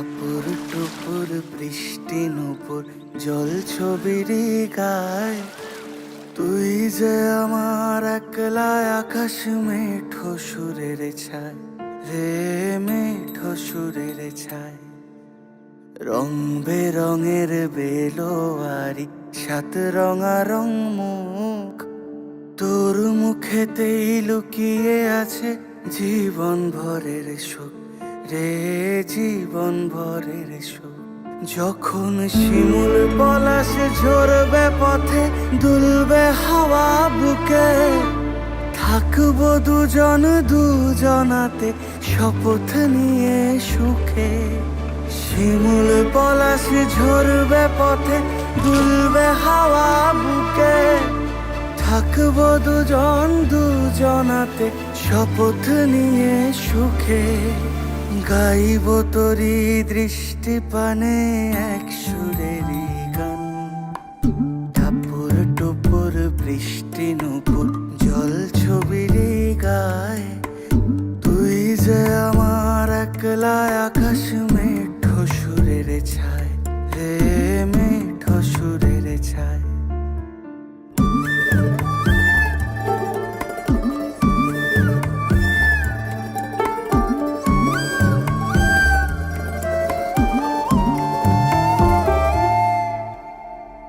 টাপুর টুপুর বৃষ্টি নুপুর জল ছবির গায়, তুই যে আমার একলা আকাশ মেঠো সুরের ছায় রে, মেঠো সুরের ছায়। রং বেরঙের বেলোয়ারি সাত রঙা রং মুখ, তোর মুখেতেই লুকিয়ে আছে জীবন ভরের সুখ রে, জীবন ভরের সুখ। যখন শিমুল পলাশে ঝরবে পথে দুলবে হাওয়া বুকে, থাকবো দুজন দুজনাতে শপথ নিয়ে সুখে। শিমুল পলাশে ঝরবে পথে দুলবে হাওয়া বুকে, থাকবো দুজন দুজনাতে শপথ নিয়ে সুখে। গাইব তোরি দৃষ্টি পানে এক সুরেরই গান, টাপুর টুপুর বৃষ্টি নুপুর জল ছবির গায়, তুই যে আমার একলা আকাশ মেঠো সুরের ছায় রে, মেঠো সুরের ছায়।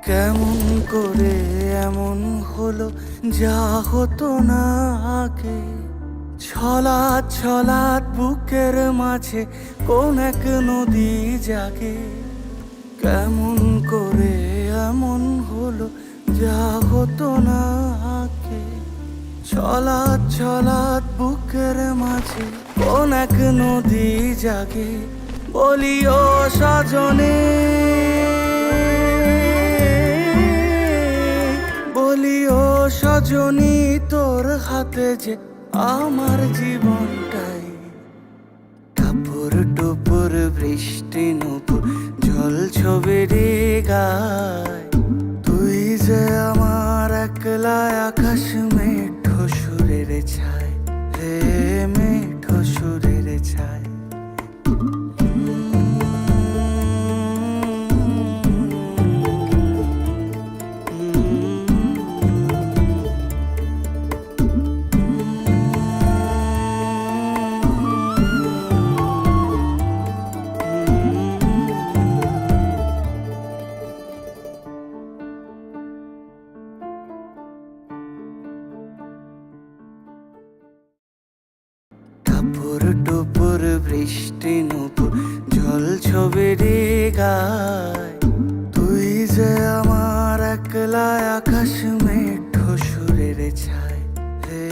কেমন করে এমন হলো যা হতো না আগে, ছলাৎ ছলাৎ বুকের মাঝে কোন এক নদী জাগে। কেমন করে এমন হলো যা হতো না আগে, ছলাৎ ছলাৎ বুকের মাঝে কোন এক নদী জাগে। বলি ও সজনে, বলি ও সজনী, তোর হাতে যে আমার জীবনটাই। টাপুর টুপুর বৃষ্টি নুপুর জল ছবির গায়, তুই যে আমার একলা আকাশ মেঠো সুরের ছায় রে, মেঠো সুরের ছায়। টাপুর টুপুর বৃষ্টি নুপুর জল ছবির গায়, তুই যে আমার একলা আকাশ মেঠো সুরের ছায় রে।